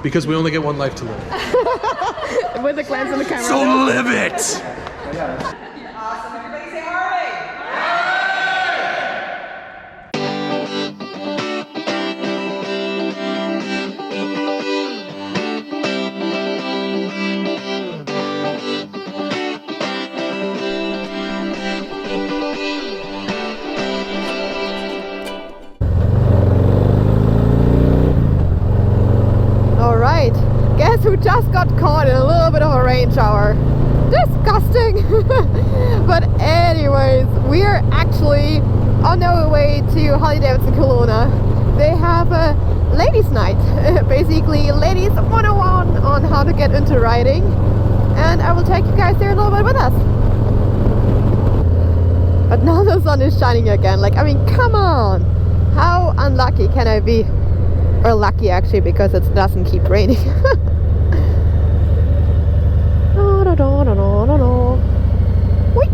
Because we only get one life to live. With a glance in the camera. So live it! Awesome. Everybody say Harley! Alright, guess who just got caught in a little bit of a rain shower? Disgusting! But anyways, we are actually on our way to Harley Davidson Kelowna. They have a ladies' night, basically ladies 101 on how to get into riding, and I will take you guys there a little bit with us. But now the sun is shining again, like, I mean, come on! How unlucky can I be? Or lucky actually, because it doesn't keep raining. Wait.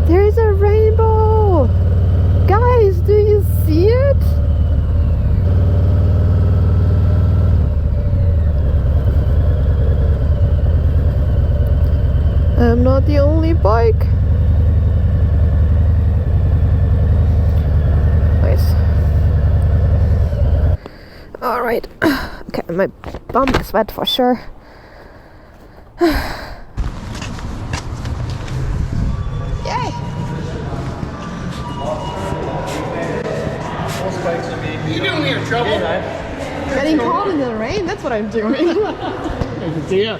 There's a rainbow! Guys, do you see it? I'm not the only bike. Alright, okay, my bum is wet for sure. Yay! You doing me in trouble? Getting caught in the rain, that's what I'm doing. Good to see you.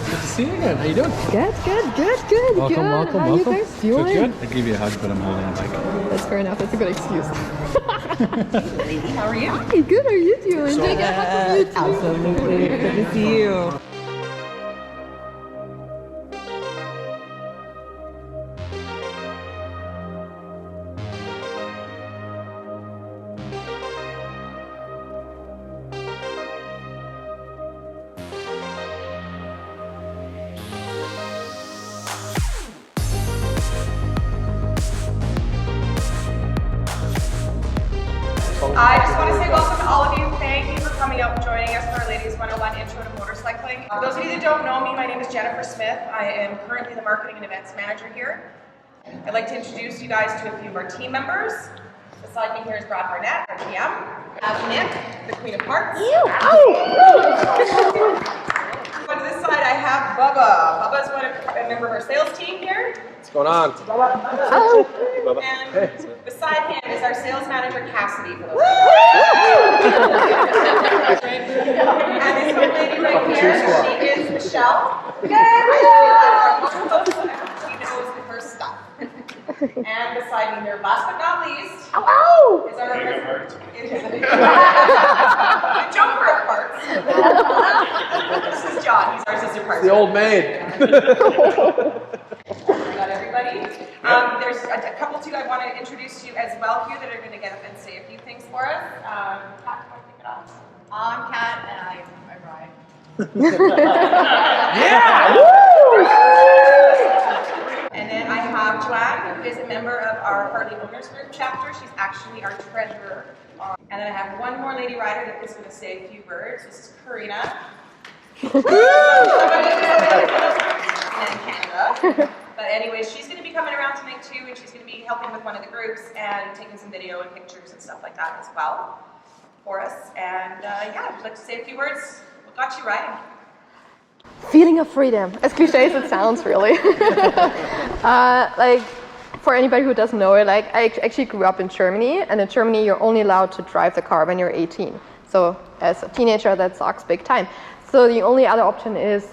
Good to see you again. How you doing? Good. Welcome. How are you guys doing? Good. I give you a hug, but I'm holding a bike. That's fair enough, that's a good excuse. How are you? Hey, good, how are you doing? Take a hug from you too. Absolutely. Good to see you. I just want to say welcome to all of you. Thank you for coming out and joining us for our Ladies 101 Intro to Motorcycling. For those of you that don't know me, my name is Jennifer Smith. I am currently the Marketing and Events Manager here. I'd like to introduce you guys to a few of our team members. Beside me here is Brad Barnett, our GM. I have Nick, the Queen of Parts. On this side, I have Bubba. Bubba's a member of our sales team here. What's going on? Hello. Hey, Bubba. And Hey. beside him is our sales manager, Cassidy. For those and this young lady right here, she is Michelle. She knows her stuff. And beside me here, last but not least, is our Joker of parts. This is John. He's our sister parts. The old maid. Got everybody. There's a couple too I want to introduce to you as well here that are going to get up and say a few things for us. Kat, do you want to kick it off? I'm Kat and I ride. Yeah! And then I have Joanne, who is a member of our Harley Owners Group chapter. She's actually our treasurer. And then I have one more lady rider that is going to say a few words. This is Corinna. And Canva. But anyways, she's going to be coming around tonight too, and she's going to be helping with one of the groups and taking some video and pictures and stuff like that as well for us. And yeah, I'd like to say a few words. What got you riding? Feeling of freedom, as cliche as it sounds, really. Like, for anybody who doesn't know it, like, I actually grew up in Germany, and in Germany you're only allowed to drive the car when you're 18. So as a teenager, that sucks big time. So the only other option is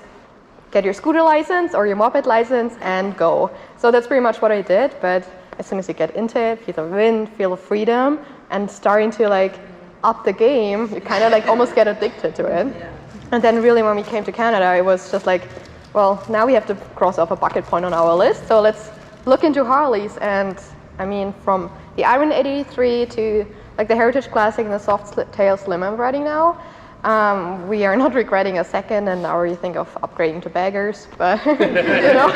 get your scooter license or your moped license and go. So that's pretty much what I did, but as soon as you get into it, feel the wind, feel the freedom, and starting to like up the game, you kind of like almost get addicted to it. Yeah. And then really when we came to Canada, it was just like, well, now we have to cross off a bucket point on our list, so let's look into Harleys. And I mean, from the Iron 83 to like the Heritage Classic and the Soft Tail Slim I'm riding now, we are not regretting a second, and now we think of upgrading to baggers, but you know,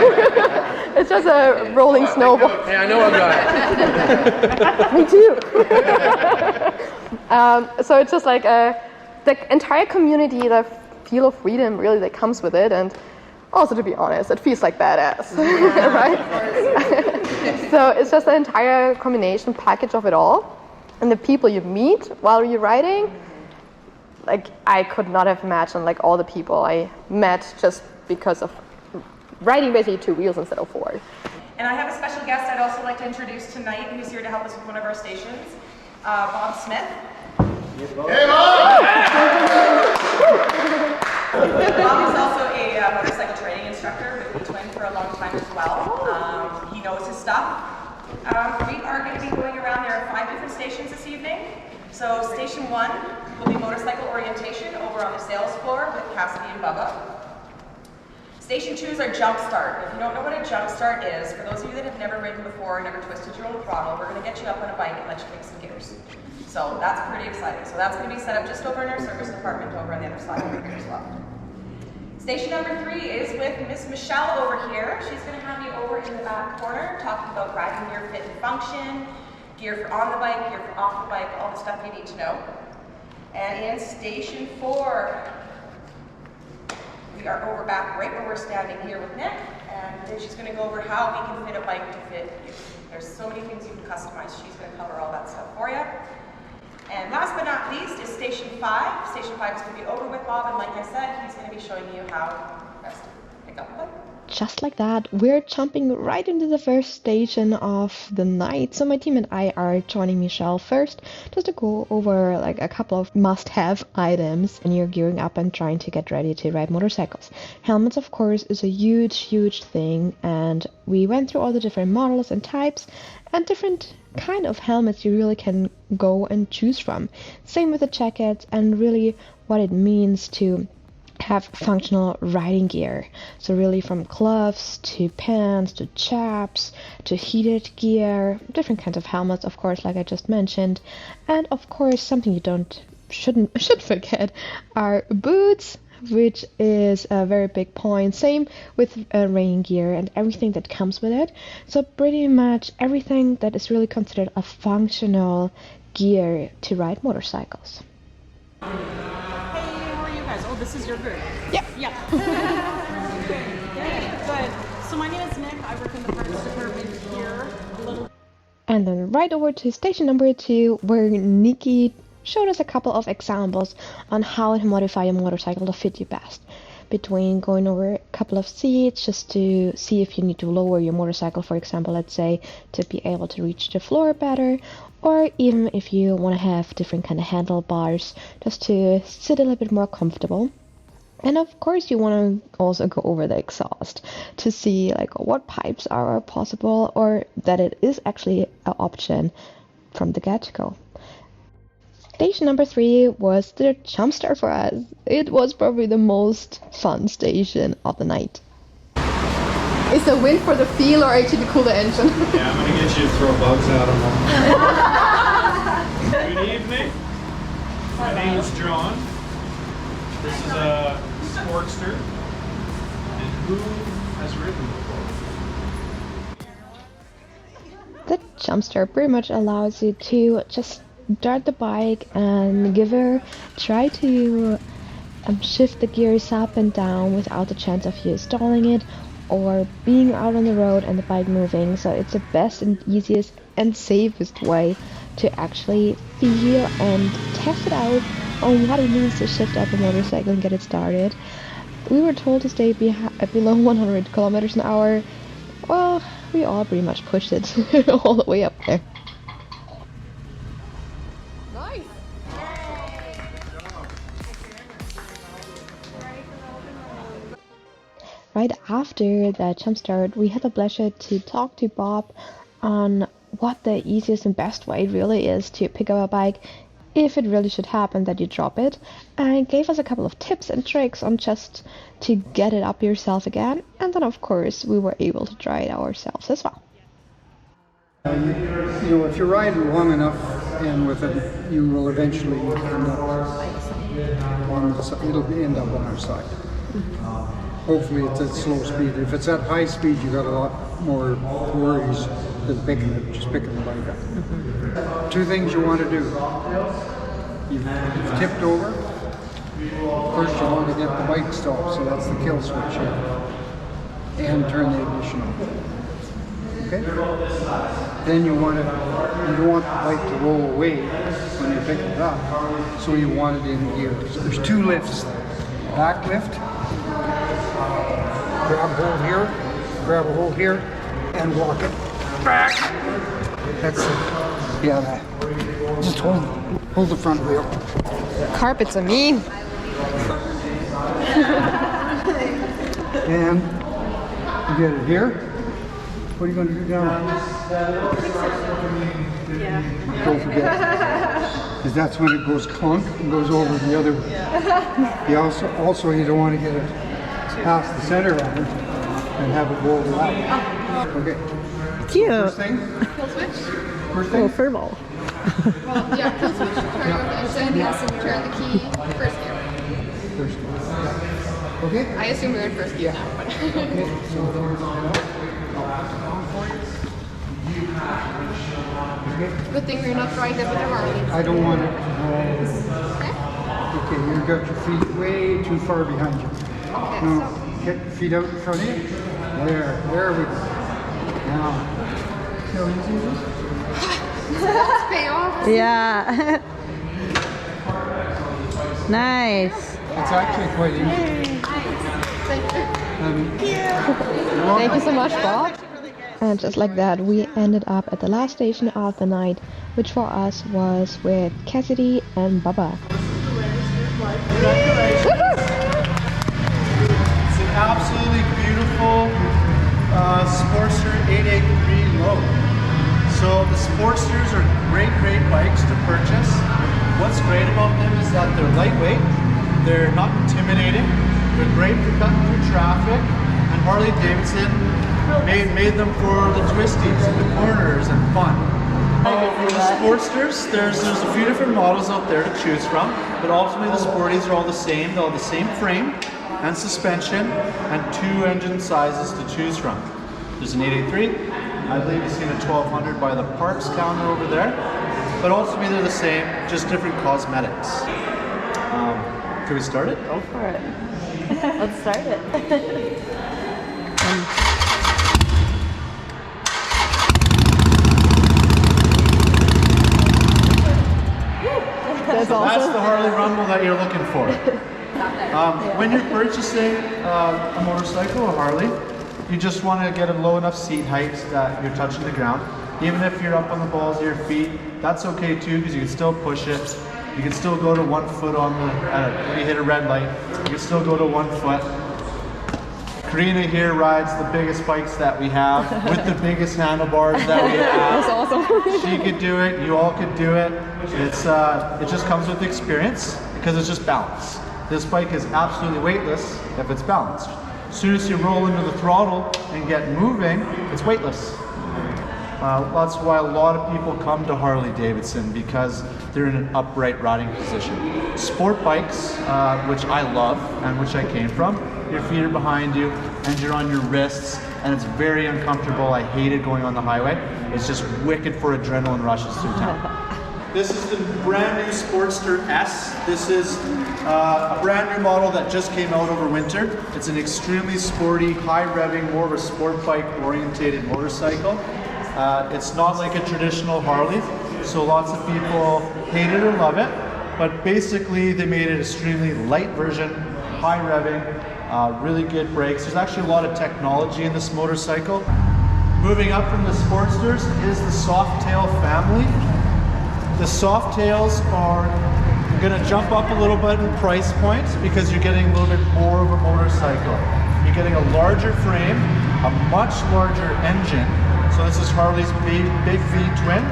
it's just a rolling snowball. Hey, I know a guy. Me too. So it's just like the entire community, the feel of freedom really that comes with it, and also, to be honest, it feels like badass, right? So it's just the entire combination package of it all, and the people you meet while you're riding. Like, I could not have imagined like all the people I met just because of riding basically 2 wheels instead of 4. And I have a special guest I'd also like to introduce tonight who's here to help us with one of our stations, Bob Smith. Hey, Bob! Bob is also a motorcycle training instructor with Twin for a long time as well. He knows his stuff. We are going to be going around. There are 5 different stations this evening. So station 1 will be motorcycle orientation over on the sales floor with Cassidy and Bubba. Station 2 is our jump start. If you don't know what a jump start is, for those of you that have never ridden before, never twisted your own throttle, we're going to get you up on a bike and let you kick some gears. So that's pretty exciting. So that's going to be set up just over in our service department over on the other side over here as well. Station number 3 is with Miss Michelle over here. She's going to have you over in the back corner talking about riding gear fit and function, gear for on the bike, gear for off the bike, all the stuff you need to know. And in station 4, we are over back right where we're standing here with Nick, and she's going to go over how we can fit a bike to fit you. There's so many things you can customize. She's going to cover all that stuff for you. And last but not least is station 5. Station 5 is going to be over with Bob, and like I said, he's going to be showing you how best to pick up a bike. Just like that, we're jumping right into the first station of the night. So my team and I are joining Michelle first, just to go over like a couple of must-have items when you're gearing up and trying to get ready to ride motorcycles. Helmets, of course, is a huge thing, and we went through all the different models and types and different kind of helmets you really can go and choose from. Same with the jackets and really what it means to have functional riding gear. So really from gloves to pants to chaps to heated gear, different kinds of helmets, of course, like I just mentioned. And of course, something you should forget are boots, which is a very big point. Same with rain gear and everything that comes with it. So pretty much everything that is really considered a functional gear to ride motorcycles. Oh, this is your group? Yeah. Yeah. Good. So my name is Nick. I work in the parts department here. And then right over to station number 2, where Nikki showed us a couple of examples on how to modify a motorcycle to fit you best. Between going over a couple of seats just to see if you need to lower your motorcycle, for example, let's say, to be able to reach the floor better, or even if you want to have different kind of handlebars just to sit a little bit more comfortable. And of course you want to also go over the exhaust to see like what pipes are possible, or that it is actually an option from the get-go. Station number 3 was the jump start for us. It was probably the most fun station of the night. Is the wind for the feel or actually to cool the engine? Yeah, I'm gonna get you to throw bugs out of them. Good evening. My name is John. This is a Sportster. And who has ridden before? The jump start pretty much allows you to just start the bike and give her try to shift the gears up and down without the chance of you stalling it or being out on the road and the bike moving. So it's the best and easiest and safest way to actually feel and test it out on what it means to shift up a motorcycle and get it started. We were told to stay below 100 kilometers an hour. Well, we all pretty much pushed it all the way up there. Right after the jump start, we had the pleasure to talk to Bob on what the easiest and best way really is to pick up a bike if it really should happen that you drop it, and gave us a couple of tips and tricks on just to get it up yourself again. And then of course we were able to try it ourselves as well. You know, if you ride long enough and with it, you will eventually end up on the side. It'll end up on our side. Hopefully it's at slow speed. If it's at high speed, you got a lot more worries than just picking the bike up. 2 things you want to do. you've tipped over. First you want to get the bike stopped, so that's the kill switch here. And turn the ignition on. Okay? Then you don't want the bike to roll away when you pick it up, so you want it in gear. So there's two lifts. Back lift, grab a hold here, and walk it back. That's it. Yeah, that. Just hold the front wheel. Carpets are mean. And you get it here. What are you going to do now? Don't forget. Because that's when it goes clunk and goes over the other way. You also you don't want to get it past the center of it and have it roll out. Okay. Cute. First thing. Kill switch? First thing. Oh, furball. Well, yeah, kill switch. Turn on the engine, yes, and turn the key. First gear. First gear. Okay. I assume we're in first gear now. But Okay. So good thing we're not trying that with the Harley. I don't want it. Okay, you've got your feet way too far behind you. Okay, Now, so get your feet out in front of you. There we go. Now, see how easy it is? let's pay off. Yeah. Nice. It's actually quite easy. Thank you so much, Bob. And just like that, we ended up at the last station of the night, which for us was with Cassidy and Bubba. It's an absolutely beautiful Sportster 883 low. So the Sportsters are great bikes to purchase. What's great about them is that they're lightweight, they're not intimidating, they're great for cutting through traffic, and Harley Davidson made them for the twisties and the corners and fun. For the Sportsters, there's a few different models out there to choose from, but ultimately the Sporties are all the same. They're all the same frame and suspension and 2 engine sizes to choose from. There's an 883. I believe you've seen a 1200 by the parts counter over there, but ultimately they're the same, just different cosmetics. Can we start it? Go for it. Let's start it. That's the Harley Rumble that you're looking for. When you're purchasing a motorcycle, a Harley, you just want to get a low enough seat height that you're touching the ground. Even if you're up on the balls of your feet, that's okay too, because you can still push it. You can still go to 1 foot when you hit a red light. You can still go to 1 foot. Corinna here rides the biggest bikes that we have with the biggest handlebars that we have. That's awesome. She could do it. You all could do it. It just comes with experience because it's just balance. This bike is absolutely weightless if it's balanced. As soon as you roll into the throttle and get moving, it's weightless. That's why a lot of people come to Harley Davidson, because they're in an upright riding position. Sport bikes, which I love and which I came from, your feet are behind you and you're on your wrists, and it's very uncomfortable. I hated going on the highway. It's just wicked for adrenaline rushes through town. This is the brand new Sportster S. This is a brand new model that just came out over winter. It's an extremely sporty, high revving, more of a sport bike orientated motorcycle. It's not like a traditional Harley, so lots of people hate it or love it, but basically they made an extremely light version, high revving, really good brakes. There's actually a lot of technology in this motorcycle. Moving up from the Sportsters is the Softail family. The Softails are going to jump up a little bit in price point because you're getting a little bit more of a motorcycle. You're getting a larger frame, a much larger engine. So this is Harley's big V twin.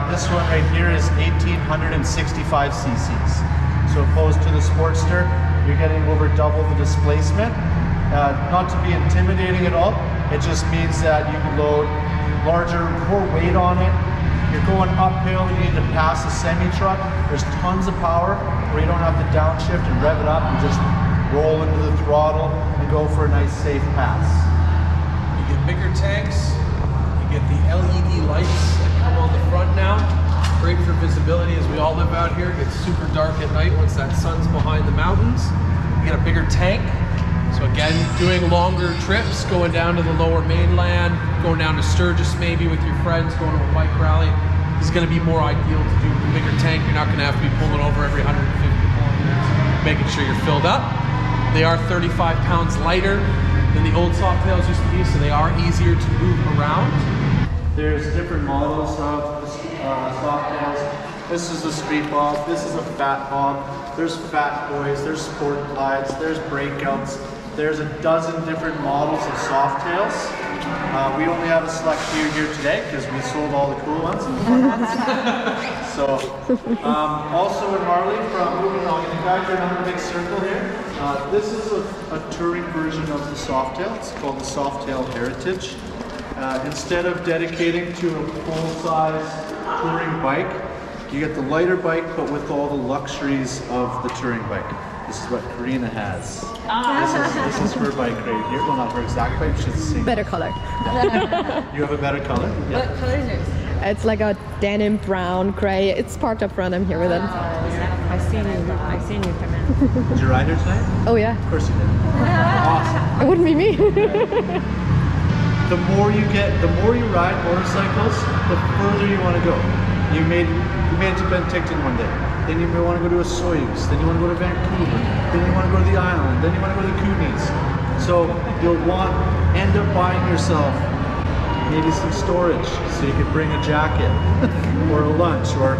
This one right here is 1865 cc's. So opposed to the Sportster, you're getting over double the displacement. Not to be intimidating at all, it just means that you can load more weight on it. You're going uphill, you need to pass a semi-truck. There's tons of power where you don't have to downshift and rev it up. You just roll into the throttle and go for a nice safe pass. You get bigger tanks, you get the LED lights that come on the front now. great for visibility as we all live out here. It gets super dark at night once that sun's behind the mountains. You get a bigger tank. So again, doing longer trips, going down to the lower mainland, going down to Sturgis maybe with your friends, going to a bike rally, is going to be more ideal to do a bigger tank. You're not going to have to be pulling over every 150 kilometers, making sure you're filled up. They are 35 pounds lighter than the old Softails used to be, so they are easier to move around. There's different models of Softails. This is a street bob, this is a fat bob, there's fat boys, there's sport glides, there's breakouts. There's a dozen different models of Softails. We only have a select few here today because we sold all the cool ones. So, also in Harley, from moving on, you guys are on a big circle here. This is a touring version of the Softail. It's called the Softail Heritage. Instead of dedicating to a full-size touring bike, you get the lighter bike, but with all the luxuries of the touring bike. This is what Corinna has. This is her bike right here. Well, not her exact bike, she's the same. Better color. You have a better color? What color is yours? It's like a denim brown gray. It's parked up front. I'm here with it. I've seen you come in. Did you ride her tonight? Oh yeah. Of course you did. Awesome. It wouldn't be me. The more you ride motorcycles, the further you want to go. You made it to Penticton one day. Then you may want to go to a Soyuz. Then you want to go to Vancouver. Then you want to go to the island. Then you want to go to the Kootenays. So you'll end up buying yourself maybe some storage so you could bring a jacket or a lunch, or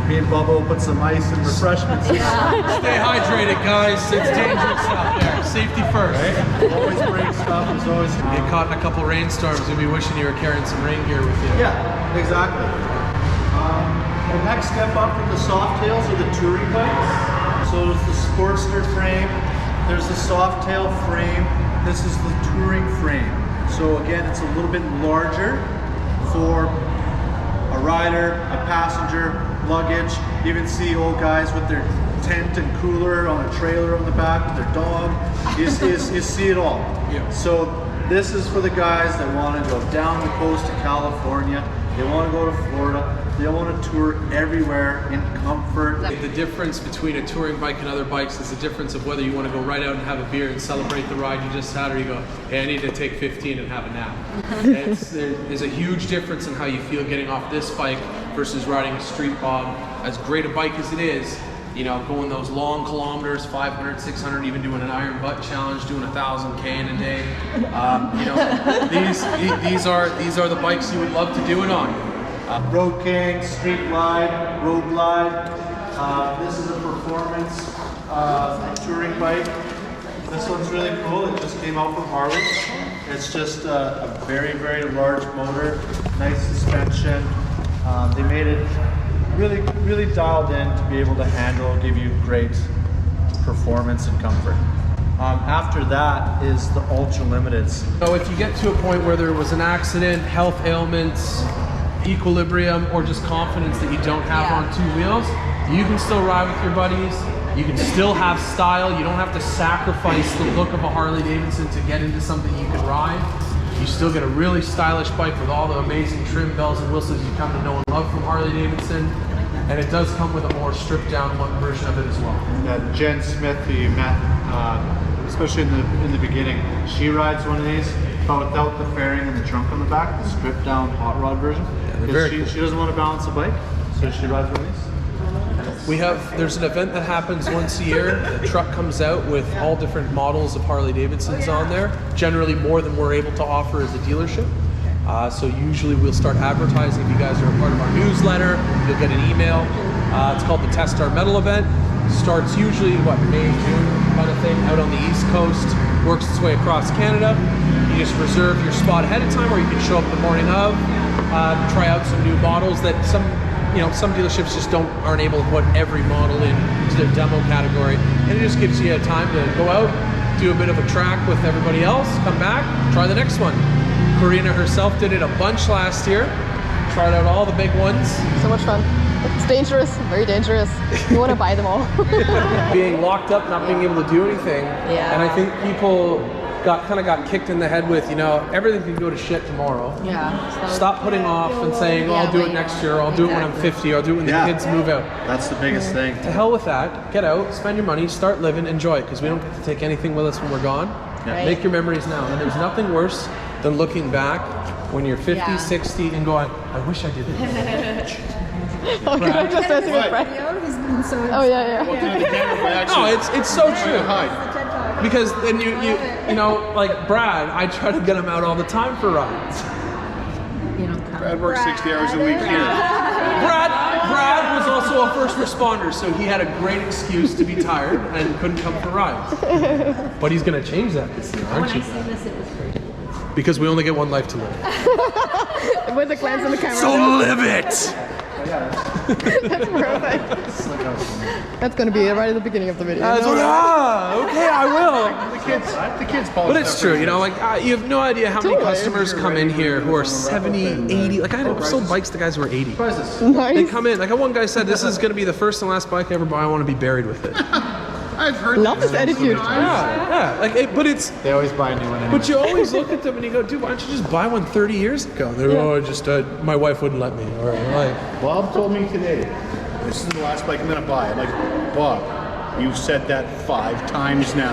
me and Bubba will put some ice and refreshments. Stay hydrated, guys. It's dangerous out there. Safety first. Right? Always bring stuff. There's always Get caught in a couple rainstorms, you'll be wishing you were carrying some rain gear with you. Yeah, exactly. The next step up from the Softails are the touring bikes. So there's the Sportster frame, there's the Softail frame, this is the touring frame. So again, it's a little bit larger for a rider, a passenger, luggage. You even see old guys with their tent and cooler on a trailer on the back with their dog. You see it all. Yeah. So this is for the guys that want to go down the coast to California, they want to go to Florida, they want to tour everywhere in comfort. The difference between a touring bike and other bikes is the difference of whether you want to go right out and have a beer and celebrate the ride you just had, or you go, hey, I need to take 15 and have a nap. There's a huge difference in how you feel getting off this bike versus riding a street bob. As great a bike as it is, you know, going those long kilometers, 500, 600, even doing an iron butt challenge, doing 1,000 K in a day. You know, these are the bikes you would love to do it on. Road King, Street Glide, Road Glide. This is a performance touring bike. This one's really cool. It just came out from Harley. It's just a very, very large motor, nice suspension. They made it really, really dialed in to be able to handle, give you great performance and comfort. After that is the Ultra Limiteds. So if you get to a point where there was an accident, health ailments, equilibrium, or just confidence that you don't have on two wheels, you can still ride with your buddies. You can still have style. You don't have to sacrifice the look of a Harley Davidson to get into something you can ride. You still get a really stylish bike with all the amazing trim, bells and whistles you come to know and love from Harley Davidson. And it does come with a more stripped down version of it as well. Jen Smith, who you met, especially in the beginning, she rides one of these, but without the fairing and the trunk on the back, the stripped down hot rod version. She doesn't want to balance the bike, so she rides one of these. There's an event that happens once a year. The truck comes out with all different models of Harley Davidsons on there, generally more than we're able to offer as a dealership. So usually we'll start advertising. If you guys are a part of our newsletter, you'll get an email. It's called the Test Our Metal event. Starts usually, May, June kind of thing, out on the East Coast, works its way across Canada. You just reserve your spot ahead of time, or you can show up the morning of, try out some new models that some dealerships just aren't able to put every model into their demo category. And it just gives you time to go out, do a bit of a track with everybody else, come back, try the next one. Corinna herself did it a bunch last year, tried out all the big ones. So much fun. It's dangerous, very dangerous. You want to buy them all. Being locked up, not being able to do anything. Yeah. And I think people got kicked in the head with, you know, everything can go to shit tomorrow. Yeah. Stop putting off and saying, oh, I'll do it next year, or I'll do it when I'm 50, or I'll do it when the kids move out. That's the biggest thing. To hell with that. Get out, spend your money, start living, enjoy it, because we don't get to take anything with us when we're gone. Yeah. Make your memories now. And there's nothing worse than looking back when you're 50, 60, and going, I wish I did it. Oh, can I just ask you a question? Oh, yeah. No, it's so true. Because then you know, like Brad, I try to get him out all the time for rides. Brad works 60 hours a week here. Brad was also a first responder, so he had a great excuse to be tired and couldn't come for rides. But he's going to change that this year, aren't you? Because we only get one life to live. With a glance on the camera. So live it! That's perfect. That's going to be right at the beginning of the video. Okay, I will. The kids But it's true, you know, like you have no idea how many customers come in here who are 70, 80. Like I've sold bikes to guys who are 80. Nice. They come in, like one guy said, this is going to be the first and last bike I ever buy. I want to be buried with it. I've heard Love this attitude. Yeah. Like, but it's. They always buy a new one anyway. But you always look at them and you go, dude, why don't you just buy one 30 years ago? And they're, oh, just my wife wouldn't let me. Or like, Bob told me today, this is the last bike I'm going to buy. I'm like, Bob, you've said that 5 times now.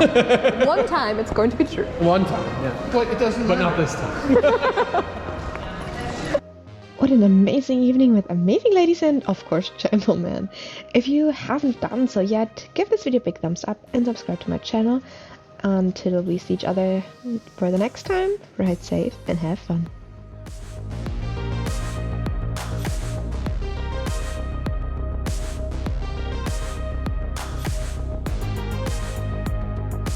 One time, it's going to be true. one time, yeah. But it doesn't But matter. not this time. What an amazing evening with amazing ladies and, of course, gentlemen. If you haven't done so yet, give this video a big thumbs up and subscribe to my channel. Until we see each other for the next time, ride safe and have fun.